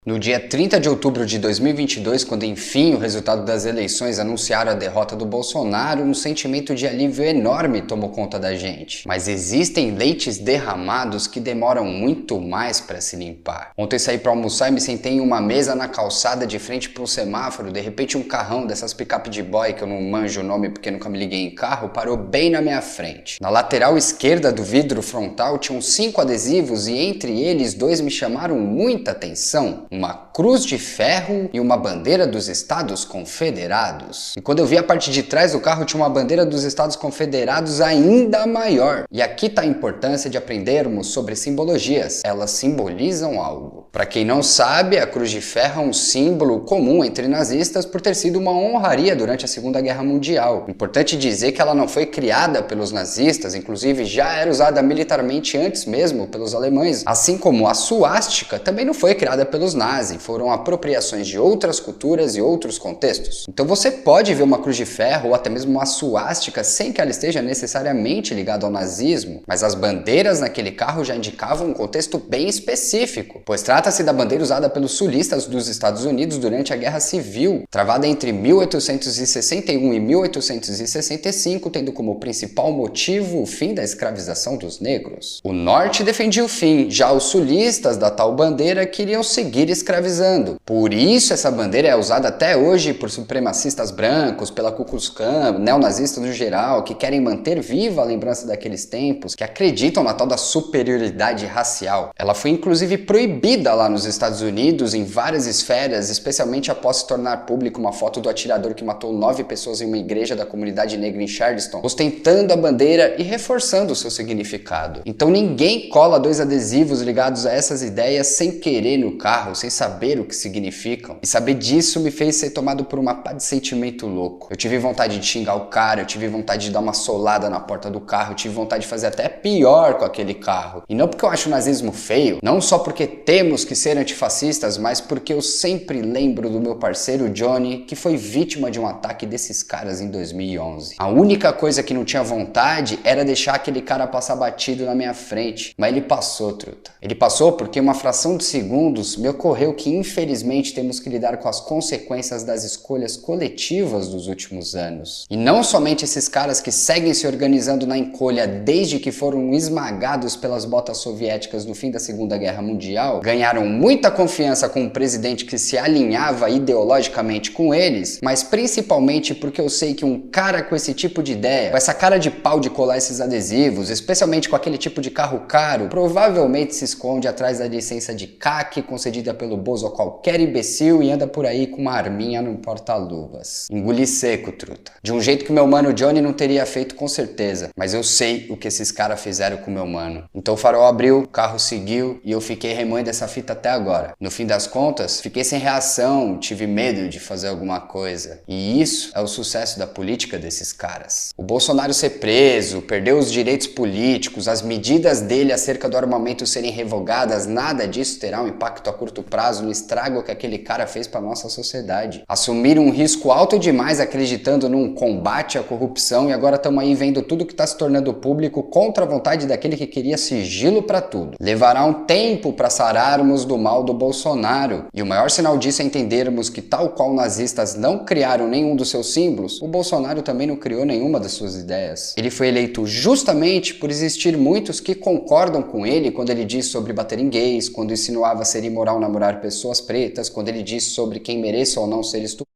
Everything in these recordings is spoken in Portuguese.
No dia 30 de outubro de 2022, quando enfim o resultado das eleições anunciaram a derrota do Bolsonaro, um sentimento de alívio enorme tomou conta da gente. Mas existem leites derramados que demoram muito mais para se limpar. Ontem saí para almoçar e me sentei em uma mesa na calçada de frente para um semáforo. De repente um carrão dessas picape de boy, que eu não manjo o nome porque nunca me liguei em carro, parou bem na minha frente. Na lateral esquerda do vidro frontal tinham 5 adesivos e entre eles 2 me chamaram muita atenção. Uma cruz de ferro e uma bandeira dos Estados Confederados. E quando eu vi a parte de trás do carro, tinha uma bandeira dos Estados Confederados ainda maior. E aqui está a importância de aprendermos sobre simbologias. Elas simbolizam algo. Para quem não sabe, a cruz de ferro é um símbolo comum entre nazistas por ter sido uma honraria durante a Segunda Guerra Mundial. Importante dizer que ela não foi criada pelos nazistas, inclusive já era usada militarmente antes mesmo pelos alemães. Assim como a suástica também não foi criada pelos nazis. Foram apropriações de outras culturas e outros contextos. Então você pode ver uma cruz de ferro ou até mesmo uma suástica sem que ela esteja necessariamente ligada ao nazismo, mas as bandeiras naquele carro já indicavam um contexto bem específico, pois trata-se da bandeira usada pelos sulistas dos Estados Unidos durante a Guerra Civil, travada entre 1861 e 1865, tendo como principal motivo o fim da escravização dos negros. O norte defendia o fim, já os sulistas da tal bandeira queriam seguir escravizando. Por isso essa bandeira é usada até hoje por supremacistas brancos, pela Ku Klux Klan, neonazistas no geral, que querem manter viva a lembrança daqueles tempos, que acreditam na tal da superioridade racial. Ela foi inclusive proibida lá nos Estados Unidos em várias esferas, especialmente após se tornar público uma foto do atirador que matou 9 pessoas em uma igreja da comunidade negra em Charleston, ostentando a bandeira e reforçando o seu significado. Então ninguém cola 2 adesivos ligados a essas ideias sem querer no carro, sem saber o que significam. E saber disso me fez ser tomado por uma pá de sentimento louco. Eu tive vontade de xingar o cara, eu tive vontade de dar uma solada na porta do carro, eu tive vontade de fazer até pior com aquele carro. E não porque eu acho o nazismo feio, não só porque temos que ser antifascistas, mas porque eu sempre lembro do meu parceiro Johnny, que foi vítima de um ataque desses caras em 2011. A única coisa que não tinha vontade era deixar aquele cara passar batido na minha frente, mas ele passou, truta. Ele passou porque uma fração de segundos me ocorreu que infelizmente temos que lidar com as consequências das escolhas coletivas dos últimos anos. E não somente esses caras que seguem se organizando na encolha desde que foram esmagados pelas botas soviéticas no fim da Segunda Guerra Mundial, ganharam muita confiança com um presidente que se alinhava ideologicamente com eles, mas principalmente porque eu sei que um cara com esse tipo de ideia, com essa cara de pau de colar esses adesivos, especialmente com aquele tipo de carro caro, provavelmente se esconde atrás da licença de CAC concedida pelo Bozo a qualquer imbecil e anda por aí com uma arminha no porta-luvas. Engoli seco, truta. De um jeito que meu mano Johnny não teria feito com certeza, mas eu sei o que esses caras fizeram com meu mano. Então o farol abriu, o carro seguiu e eu fiquei remoendo essa fita até agora. No fim das contas, fiquei sem reação, tive medo de fazer alguma coisa. E isso é o sucesso da política desses caras. O Bolsonaro ser preso, perder os direitos políticos, as medidas dele acerca do armamento serem revogadas, nada disso terá um impacto a curto prazo no estrago que aquele cara fez para nossa sociedade. Assumir um risco alto demais acreditando num combate à corrupção e agora estamos aí vendo tudo que está se tornando público contra a vontade daquele que queria sigilo para tudo. Levará um tempo para sararmos do mal do Bolsonaro. E o maior sinal disso é entendermos que tal qual nazistas não criaram nenhum dos seus símbolos, o Bolsonaro também não criou nenhuma das suas ideias. Ele foi eleito justamente por existir muitos que concordam com ele quando ele diz sobre bater em gays, quando insinuava ser imoral namorar pessoas pretas, quando ele diz sobre quem mereça ou não ser estupro.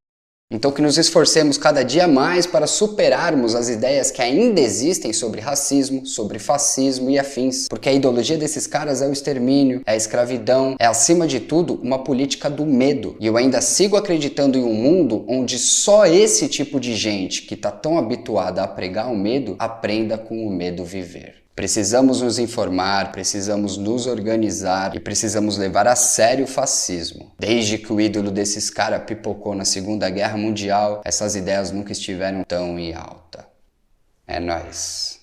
Então que nos esforcemos cada dia mais para superarmos as ideias que ainda existem sobre racismo, sobre fascismo e afins. Porque a ideologia desses caras é o extermínio, é a escravidão, é acima de tudo uma política do medo. E eu ainda sigo acreditando em um mundo onde só esse tipo de gente que está tão habituada a pregar o medo, aprenda com o medo viver. Precisamos nos informar, precisamos nos organizar e precisamos levar a sério o fascismo. Desde que o ídolo desses caras pipocou na Segunda Guerra Mundial, essas ideias nunca estiveram tão em alta. É nóis.